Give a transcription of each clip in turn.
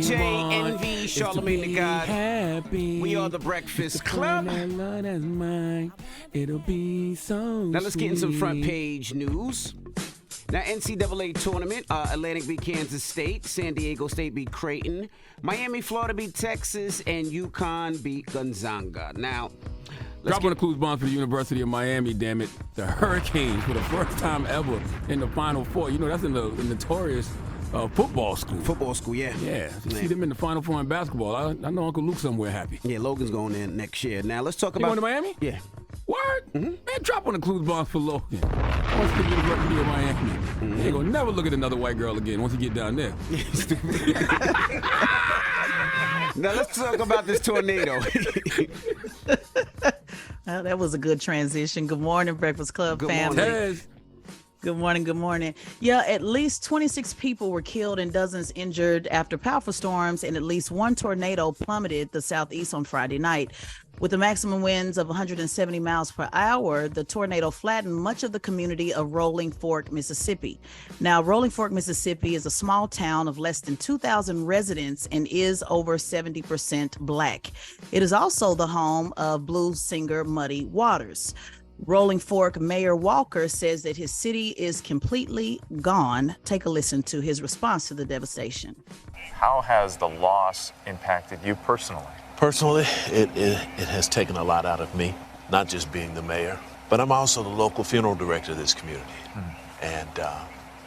DJ Envy, Charlamagne the God. Happy. We are the Breakfast Club. That's mine. It'll be so Now let's get in some sweet. front page news. Now, NCAA tournament, Atlantic beat Kansas State, San Diego State beat Creighton, Miami, Florida beat Texas, and UConn beat Gonzaga. Now, Drop on the clues bomb for the University of Miami, damn it. The Hurricanes, for the first time ever in the Final Four. You know, that's in the notorious football school. Football school, yeah. Yeah, you see them in the Final Four in basketball. I know Uncle Luke somewhere happy. Yeah, Logan's going in next year. Now, let's talk You about... going to Miami? Yeah. Word? Man, drop on the clues bomb for Logan. Once the University of Miami. He ain't gonna never look at another white girl again once he get down there. Now, let's talk about this tornado. Well, that was a good transition. Good morning, Breakfast Club Good family. morning. Tez. Good morning, good morning. Yeah, at least 26 people were killed and dozens injured after powerful storms, and at least one tornado plummeted the southeast on Friday night. With the maximum winds of 170 miles per hour, the tornado flattened much of the community of Rolling Fork, Mississippi. Now, Rolling Fork, Mississippi is a small town of less than 2,000 residents and is over 70% Black. It is also the home of blues singer Muddy Waters. Rolling Fork Mayor Walker says that his city is completely gone. Take a listen to his response to the devastation. How has the loss impacted you personally? Personally, it has taken a lot out of me, not just being the mayor, but I'm also the local funeral director of this community. And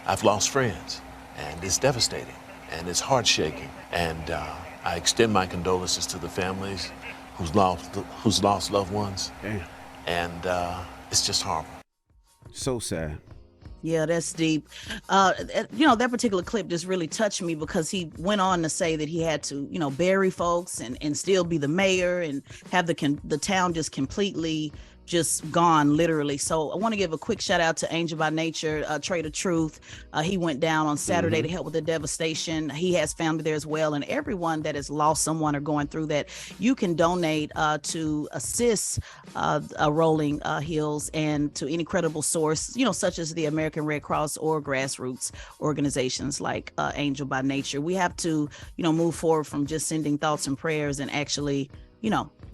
I've lost friends, and it's devastating, and it's heart-shaking. And I extend my condolences to the families who's lost loved ones. Damn. And it's just horrible. So sad. Yeah, that's deep. That particular clip just really touched me because he went on to say that he had to, bury folks and still be the mayor and have the town just completely just gone, literally. So I want to give a quick shout out to Angel by Nature, Trader Truth. He went down on Saturday to help with the devastation. He has family there as well. And everyone that has lost someone or going through that, you can donate to assist Rolling Hills and to any credible source, such as the American Red Cross or grassroots organizations like Angel by Nature. We have to, move forward from just sending thoughts and prayers and actually,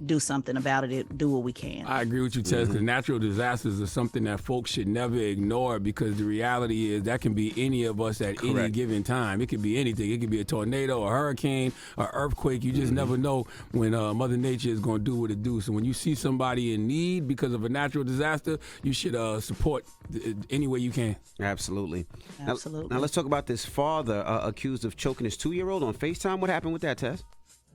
do something about it, do what we can. I agree with you, Tez, because natural disasters are something that folks should never ignore because the reality is that can be any of us at any given time. It could be anything. It could be a tornado, a hurricane, an earthquake. You just never know when Mother Nature is going to do what it do. So when you see somebody in need because of a natural disaster, you should support any way you can. Absolutely. Absolutely. Now let's talk about this father accused of choking his 2-year-old on FaceTime. What happened with that, Tess?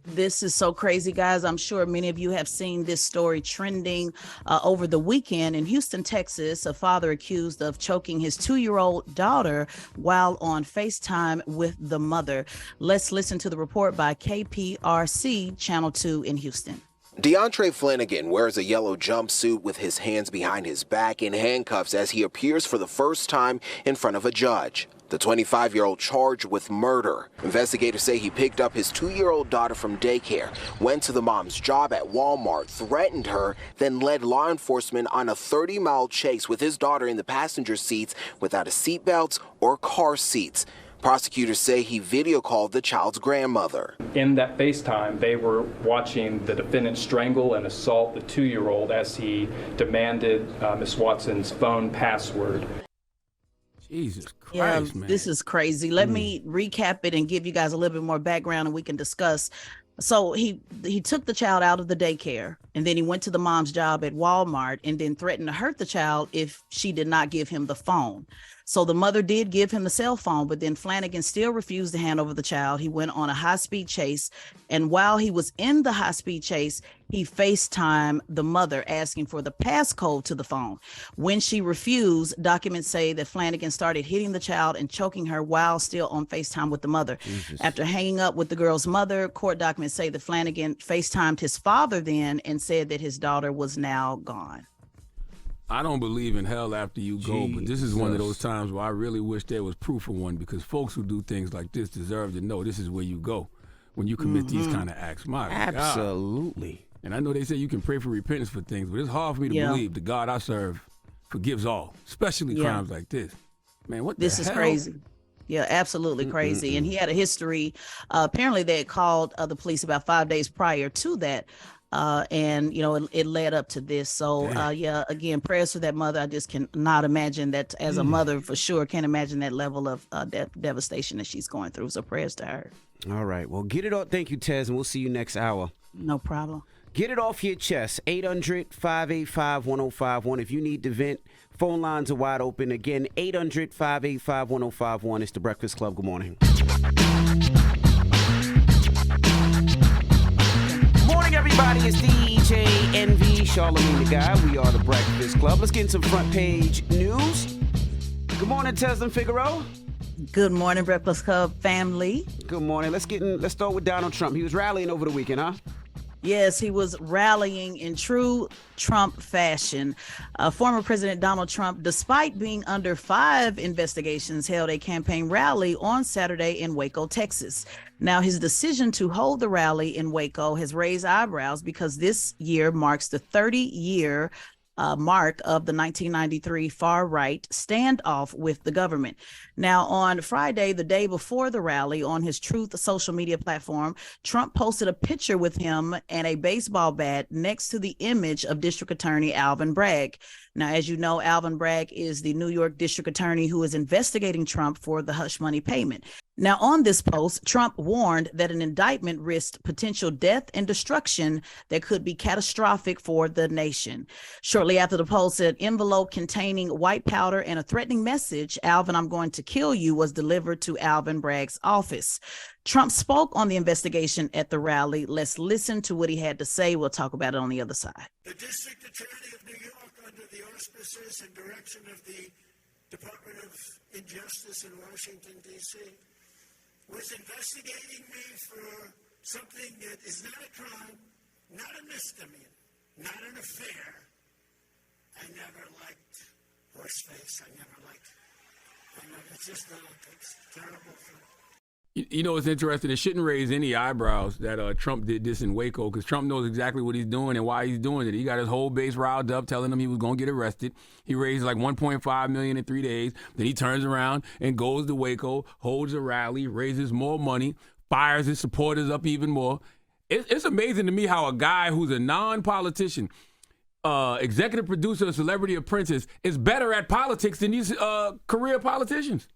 This is so crazy, guys. I'm sure many of you have seen this story trending over the weekend. In Houston, Texas, a father accused of choking his 2-year-old daughter while on FaceTime with the mother. Let's listen to the report by KPRC Channel 2 in Houston. DeAndre Flanagan wears a yellow jumpsuit with his hands behind his back in handcuffs as he appears for the first time in front of a judge. The 25-year-old charged with murder. Investigators say he picked up his 2-year-old daughter from daycare, went to the mom's job at Walmart, threatened her, then led law enforcement on a 30-mile chase with his daughter in the passenger seats without a seatbelt or car seats. Prosecutors say he video called the child's grandmother. In that FaceTime, they were watching the defendant strangle and assault the 2-year-old as he demanded Miss Watson's phone password. Jesus Christ, man. This is crazy. Let me recap it and give you guys a little bit more background and we can discuss. So he took the child out of the daycare and then he went to the mom's job at Walmart and then threatened to hurt the child if she did not give him the phone. So the mother did give him the cell phone, but then Flanagan still refused to hand over the child. He went on a high-speed chase. And while he was in the high-speed chase, he FaceTimed the mother asking for the passcode to the phone. When she refused, documents say that Flanagan started hitting the child and choking her while still on FaceTime with the mother. Jesus. After hanging up with the girl's mother, court documents say that Flanagan FaceTimed his father then and said that his daughter was now gone. I don't believe in hell after you go, but this is one of those times where I really wish there was proof of one because folks who do things like this deserve to know this is where you go when you commit these kind of acts. My Absolutely. God. And I know they say you can pray for repentance for things, but it's hard for me to believe the God I serve forgives all, especially crimes like this. Man, what the hell? This is crazy. Yeah, absolutely crazy. And he had a history. Apparently, they had called the police about 5 days prior to that. And, you know, it led up to this. So, yeah, again, prayers for that mother. I just cannot imagine that as a mother, for sure, can't imagine that level of devastation that she's going through. So prayers to her. All right. Well, get it off. Thank you, Tez, and we'll see you next hour. No problem. Get it off your chest. 800-585-1051. If you need to vent, phone lines are wide open. Again, 800-585-1051. It's the Breakfast Club. Good morning. Morning, everybody. It's DJ NV, Charlamagne the Guy. We are the Breakfast Club. Let's get into some front page news. Good morning, Tesla Figaro. Good morning, Breakfast Club family. Good morning. Let's start with Donald Trump. He was rallying over the weekend, huh? Yes, he was rallying in true Trump fashion. Former President Donald Trump, despite being under 5 investigations, held a campaign rally on Saturday in Waco, Texas. Now, his decision to hold the rally in Waco has raised eyebrows because this year marks the 30-year mark of the 1993 far-right standoff with the government. Now, on Friday, the day before the rally, on his Truth social media platform, Trump posted a picture with him and a baseball bat next to the image of District Attorney Alvin Bragg. Now, as you know, Alvin Bragg is the New York District Attorney who is investigating Trump for the hush money payment. Now, on this post, Trump warned that an indictment risked potential death and destruction that could be catastrophic for the nation. Shortly after the post, an envelope containing white powder and a threatening message, "Alvin, I'm going to kill you," was delivered to Alvin Bragg's office. Trump spoke on the investigation at the rally. Let's listen to what he had to say. We'll talk about it on the other side. The District Attorney of New York, under the auspices and direction of the Department of Injustice in Washington, D.C., was investigating me for something that is not a crime, not a misdemeanor, not an affair. I never liked horseface. It's just it's terrible. You know, it's interesting. It shouldn't raise any eyebrows that Trump did this in Waco, because Trump knows exactly what he's doing and why he's doing it. He got his whole base riled up, telling them he was going to get arrested. He raised like $1.5 million in 3 days. Then he turns around and goes to Waco, holds a rally, raises more money, fires his supporters up even more. It's amazing to me how a guy who's a non-politician, executive producer of Celebrity Apprentice, is better at politics than these career politicians.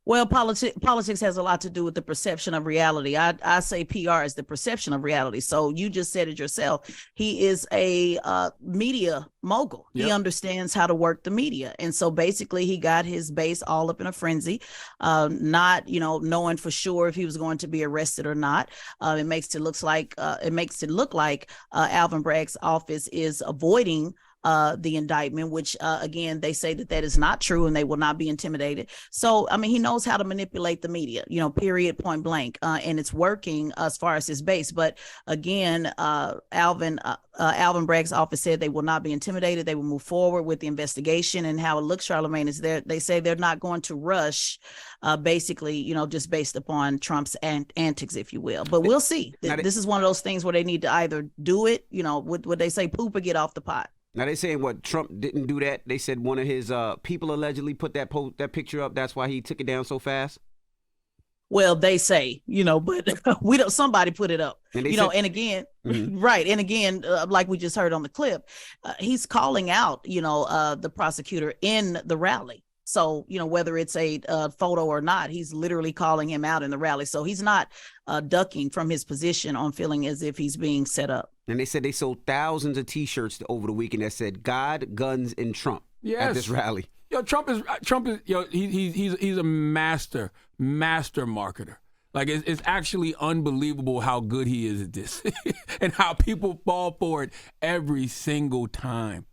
Well, politics has a lot to do with the perception of reality. I say PR is the perception of reality. So you just said it yourself. He is a media mogul. Yep. He understands how to work the media. And so basically he got his base all up in a frenzy, not, knowing for sure if he was going to be arrested or not. It makes it look like Alvin Bragg's office is avoiding the indictment, which again, they say that is not true and they will not be intimidated. So, I mean, he knows how to manipulate the media, period, point blank. And it's working as far as his base. But again, Alvin Bragg's office said they will not be intimidated. They will move forward with the investigation. And how it looks, Charlamagne, is they say they're not going to rush, basically, just based upon Trump's antics, if you will. But we'll see. This is one of those things where they need to either do it, what they say, poop or get off the pot. Now, they saying what Trump didn't do that. They said one of his people allegedly put that picture up. That's why he took it down so fast. Well, they say, but we don't. Somebody put it up, and and again, right, and again, like we just heard on the clip, he's calling out, the prosecutor in the rally. So, whether it's a photo or not, he's literally calling him out in the rally. So he's not ducking from his position on feeling as if he's being set up. And they said they sold thousands of T-shirts over the weekend that said "God, Guns, and Trump" at this rally. Trump is he's a master marketer. Like, it's actually unbelievable how good he is at this and how people fall for it every single time.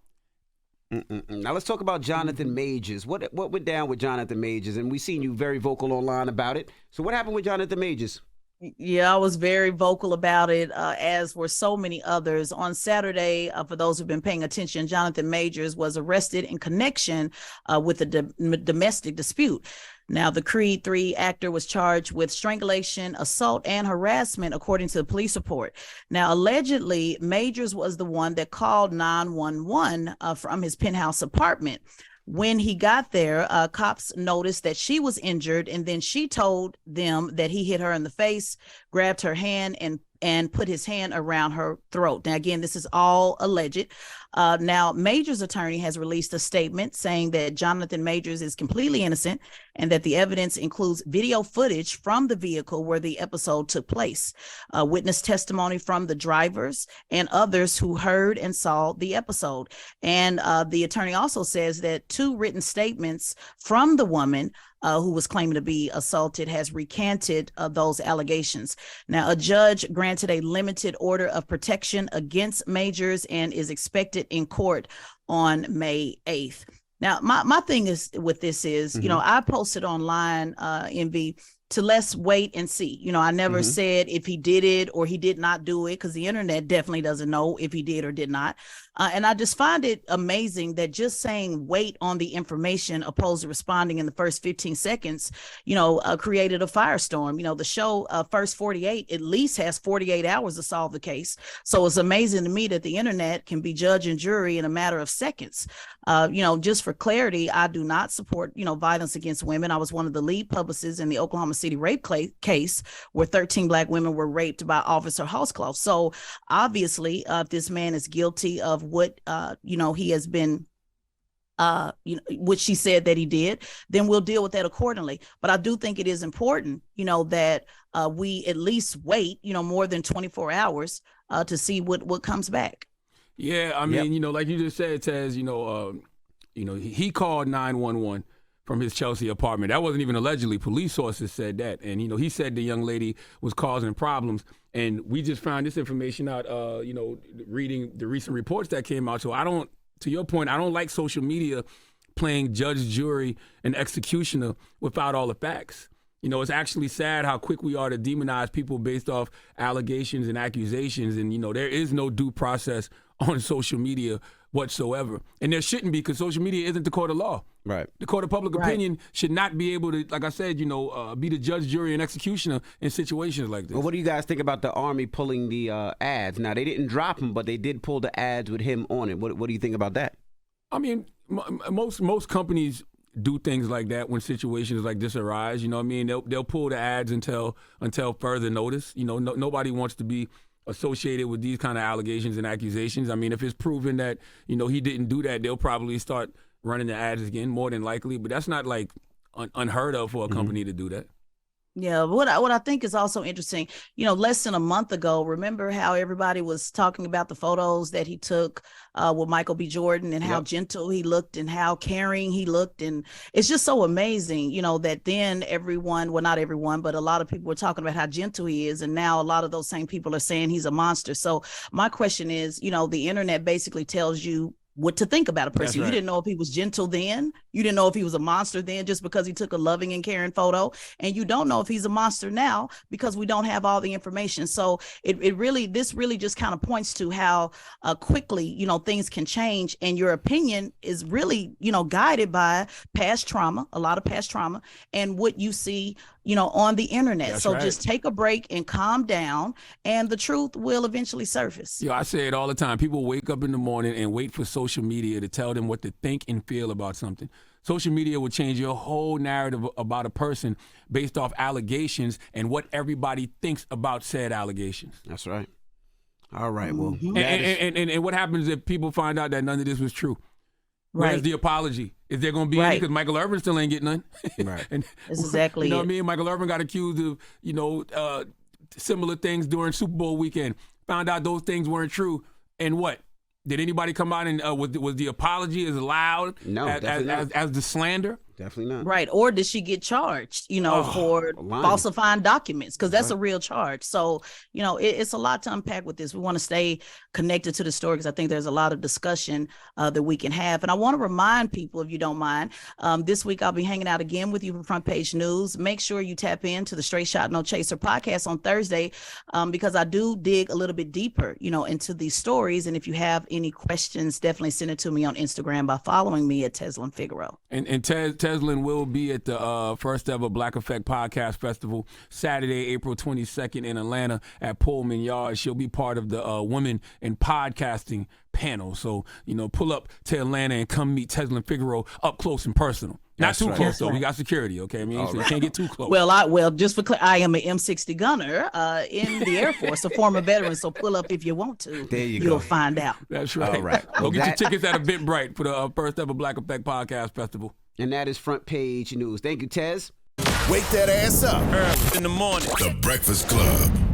Now let's talk about Jonathan Majors. What went down with Jonathan Majors? And we've seen you very vocal online about it. So what happened with Jonathan Majors? Yeah, I was very vocal about it, as were so many others. On Saturday, for those who've been paying attention, Jonathan Majors was arrested in connection with a domestic dispute. Now, the Creed 3 actor was charged with strangulation, assault, and harassment, according to the police report. Now, allegedly, Majors was the one that called 911 from his penthouse apartment. When he got there, cops noticed that she was injured, and then she told them that he hit her in the face, grabbed her hand, and put his hand around her throat. Now, again, this is all alleged. Now, Majors' attorney has released a statement saying that Jonathan Majors is completely innocent and that the evidence includes video footage from the vehicle where the episode took place, witness testimony from the drivers and others who heard and saw the episode. And the attorney also says that 2 written statements from the woman who was claiming to be assaulted has recanted those allegations. Now, a judge granted a limited order of protection against Majors and is expected in court on May 8th. Now, my thing is with this is, you know, I posted online, Envy, to let's wait and see. You know, I never said if he did it or he did not do it, because the internet definitely doesn't know if he did or did not. And I just find it amazing that just saying wait on the information opposed to responding in the first 15 seconds, you know, created a firestorm. You know, the show First 48 at least has 48 hours to solve the case. So it's amazing to me that the internet can be judge and jury in a matter of seconds. You know, just for clarity, I do not support, you know, violence against women. I was one of the lead publicists in the Oklahoma City rape case where 13 Black women were raped by Officer Hosclaw. So obviously, if this man is guilty of what, you know, he has been, you know, which she said that he did, then we'll deal with that accordingly. But I do think it is important, you know, that we at least wait, you know, more than 24 hours to see what comes back. Yeah, I mean, you know, like you just said, Taz, you know, he called 911 from his Chelsea apartment. That wasn't even allegedly. Police sources said that. And, you know, he said the young lady was causing problems. And we just found this information out, you know, reading the recent reports that came out. So to your point, I don't like social media playing judge, jury, and executioner without all the facts. You know, it's actually sad how quick we are to demonize people based off allegations and accusations. And, you know, there is no due process on social media whatsoever. And there shouldn't be, because social media isn't the court of law. Right. The court of public opinion should not be able to, like I said, you know, be the judge, jury, and executioner in situations like this. Well, what do you guys think about the Army pulling the ads? Now, they didn't drop them, but they did pull the ads with him on it. What do you think about that? I mean, most companies do things like that when situations like this arise. You know what I mean? They'll pull the ads until further notice. You know, nobody wants to be associated with these kind of allegations and accusations. I mean, if it's proven that, you know, he didn't do that, they'll probably start running the ads again, more than likely. But that's not like unheard of for a company to do that. Yeah, what I think is also interesting, you know, less than a month ago, remember how everybody was talking about the photos that he took with Michael B. Jordan and how gentle he looked and how caring he looked. And it's just so amazing, you know, that then everyone, well, not everyone, but a lot of people were talking about how gentle he is. And now a lot of those same people are saying he's a monster. So my question is, you know, the internet basically tells you what to think about a person. Right. You didn't know if he was gentle then. You didn't know if he was a monster then just because he took a loving and caring photo. And you don't know if he's a monster now because we don't have all the information. So this really just kind of points to how quickly, you know, things can change. And your opinion is really, you know, guided by past trauma, a lot of past trauma, and what you see, you know, on the internet. That's so right. Just take a break and calm down, and the truth will eventually surface. I say it all the time. People wake up in the morning and wait for social media to tell them what to think and feel about something. Social media will change your whole narrative about a person based off allegations and what everybody thinks about said allegations. That's right. All right. Well, and what happens if people find out that none of this was true? Right. Where's the apology? Is there going to be any? Because Michael Irvin still ain't getting none. Right. And that's exactly you know it. what I mean? Michael Irvin got accused of, you know, similar things during Super Bowl weekend. Found out those things weren't true. And what? Did anybody come out and was the apology as loud as the slander? Definitely not. Right. Or did she get charged, you know, for falsifying documents? Because that's a real charge. So, you know, it's a lot to unpack with this. We want to stay connected to the story because I think there's a lot of discussion that we can have. And I want to remind people, if you don't mind, this week I'll be hanging out again with you for Front Page News. Make sure you tap into the Straight Shot No Chaser podcast on Thursday because I do dig a little bit deeper, you know, into these stories. And if you have any questions, definitely send it to me on Instagram by following me at Teslin Figaro. And Tez, Teslin will be at the first ever Black Effect Podcast Festival, Saturday, April 22nd in Atlanta at Pullman Yard. She'll be part of the Women in Podcasting panel. So, pull up to Atlanta and come meet Teslin Figaro up close and personal. Not too close, though. We got security, okay? So you can't get too close. Well, just for I am an M60 gunner in the Air Force, a former veteran, so pull up if you want to. There You'll find out. That's right. All right. Go get your tickets at Eventbrite for the first ever Black Effect Podcast Festival. And that is Front Page News. Thank you, Tez. Wake that ass up early in the morning. The Breakfast Club.